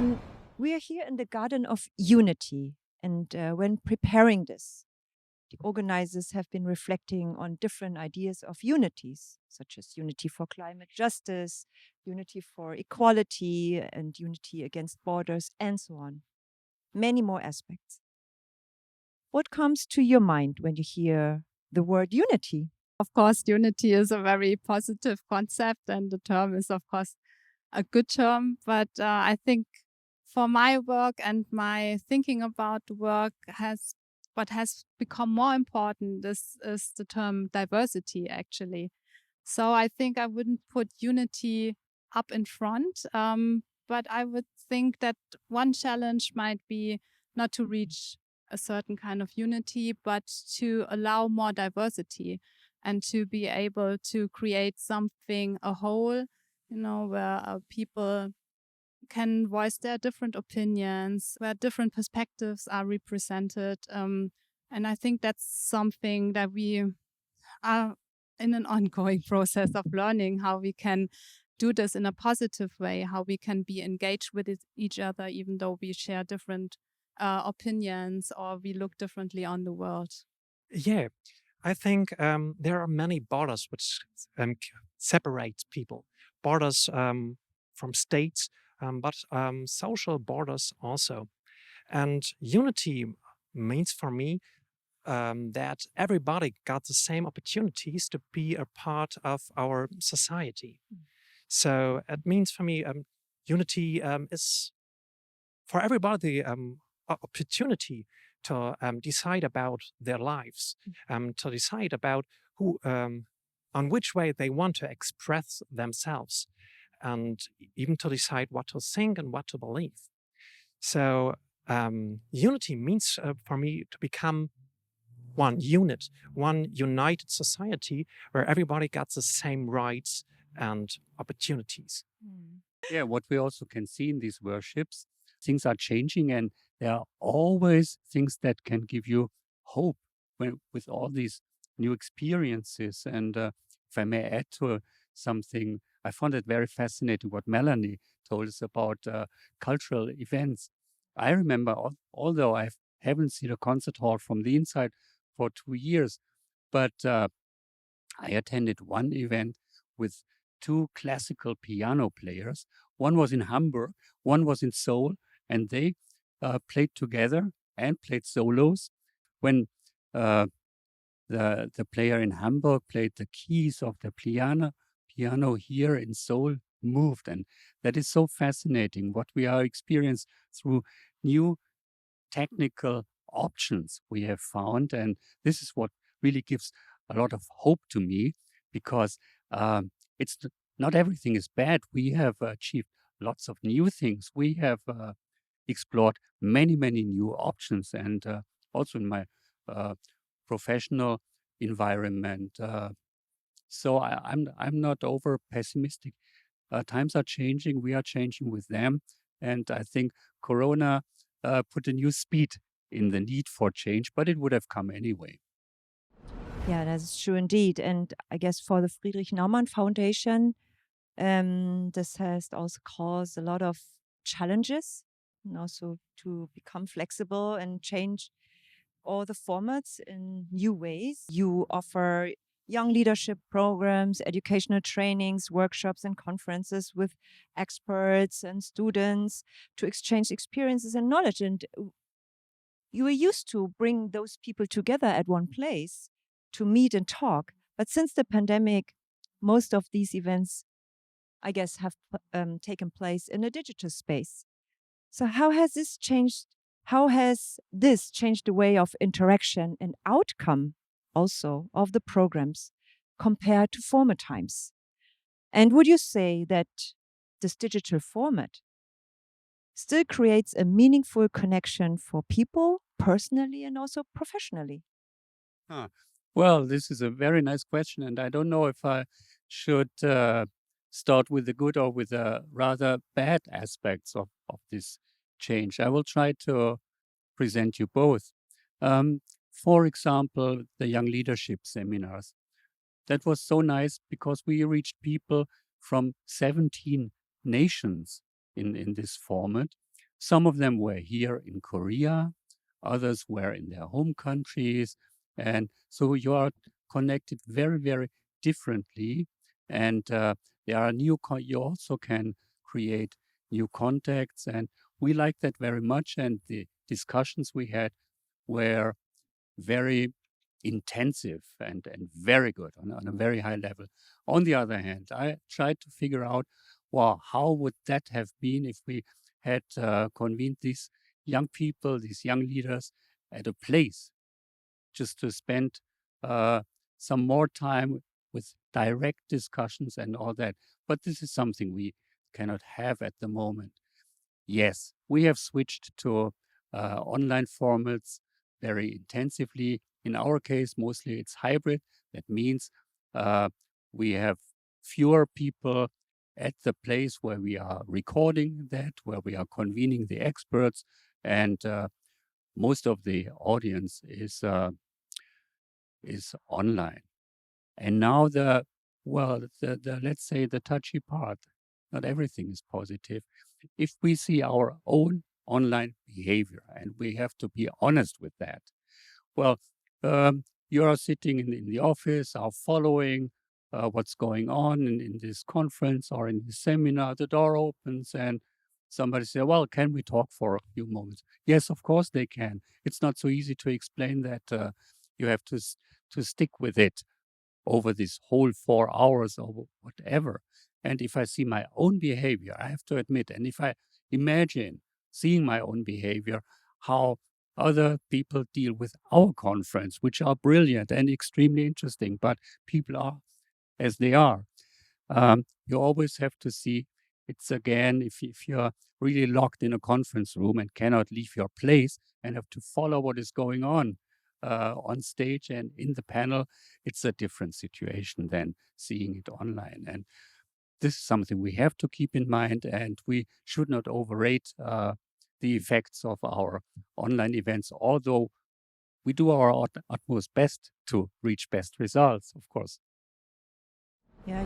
Um, we are here in the Garden of Unity, and when preparing this, the organizers have been reflecting on different ideas of unities, such as unity for climate justice, unity for equality, and unity against borders, and so on. Many more aspects. What comes to your mind when you hear the word unity? Of course, unity is a very positive concept, and the term is, of course, a good term. But I think for my work and my thinking about the work what has become more important is the term diversity, actually. So I think I wouldn't put unity up in front, but I would think that one challenge might be not to reach a certain kind of unity, but to allow more diversity and to be able to create something, a whole, where people can voice their different opinions, where different perspectives are represented. And I think that's something that we are in an ongoing process of learning how we can do this in a positive way, how we can be engaged with each other, even though we share different opinions or we look differently on the world. Yeah, I think there are many borders which separate people. Borders from states, but social borders also. And unity means for me that everybody got the same opportunities to be a part of our society. So it means for me, unity is for everybody opportunity to decide about their lives, to decide about who, on which way they want to express themselves, and even to decide what to think and what to believe. So unity means for me to become one unit, one united society where everybody gets the same rights and opportunities. Yeah, what we also can see in these worships, things are changing and there are always things that can give you hope with all these new experiences. And if I may add to something, I found it very fascinating what Melanie told us about cultural events. I remember, although I haven't seen a concert hall from the inside for 2 years, but I attended one event with two classical piano players. One was in Hamburg, one was in Seoul, and they played together and played solos. When the player in Hamburg played the keys of the piano here in Seoul moved, and that is so fascinating. What we are experiencing through new technical options we have found, and this is what really gives a lot of hope to me because it's not everything is bad. We have achieved lots of new things. We have explored many new options, and also in my professional environment. So I'm not over pessimistic. Times are changing. We are changing with them, and I think Corona put a new speed in the need for change, but it would have come anyway. Yeah, that's true indeed. And I guess for the Friedrich Naumann Foundation, this has also caused a lot of challenges, and also to become flexible and change all the formats in new ways. You offer young leadership programs, educational trainings, workshops, and conferences with experts and students to exchange experiences and knowledge. And you were used to bring those people together at one place to meet and talk. But since the pandemic, most of these events, I guess, have taken place in a digital space. So how has this changed? How has this changed the way of interaction and outcome also of the programs compared to former times? And would you say that this digital format still creates a meaningful connection for people personally and also professionally? Huh. Well, this is a very nice question, and I don't know if I should start with the good or with the rather bad aspects of this change. I will try to present you both. For example, the young leadership seminars. That was so nice because we reached people from 17 nations in this format. Some of them were here in Korea, others were in their home countries. And so you are connected very, very differently. And there are you also can create new contacts. And we like that very much. And the discussions we had were very intensive and very good on a very high level. On the other hand, I tried to figure out, well, how would that have been if we had convened these young people, these young leaders at a place just to spend some more time with direct discussions and all that. But this is something we cannot have at the moment. Yes, we have switched to online formats very intensively. In our case, mostly it's hybrid. That means we have fewer people at the place where we are recording that, where we are convening the experts, and most of the audience is online. And now the let's say the touchy part. Not everything is positive. If we see our own online behavior, and we have to be honest with that, well, you are sitting in the office, are following what's going on in this conference or in this seminar, the door opens and somebody says, well, can we talk for a few moments? Yes, of course they can. It's not so easy to explain that you have to stick with it over this whole 4 hours or whatever. And if I see my own behavior, I have to admit, and if I imagine seeing my own behavior, how other people deal with our conference, which are brilliant and extremely interesting, but people are as they are. You always have to see it's again, if you're really locked in a conference room and cannot leave your place and have to follow what is going on stage and in the panel, it's a different situation than seeing it online. And this is something we have to keep in mind, and we should not overrate the effects of our online events, although we do our utmost best to reach best results, of course. Yeah,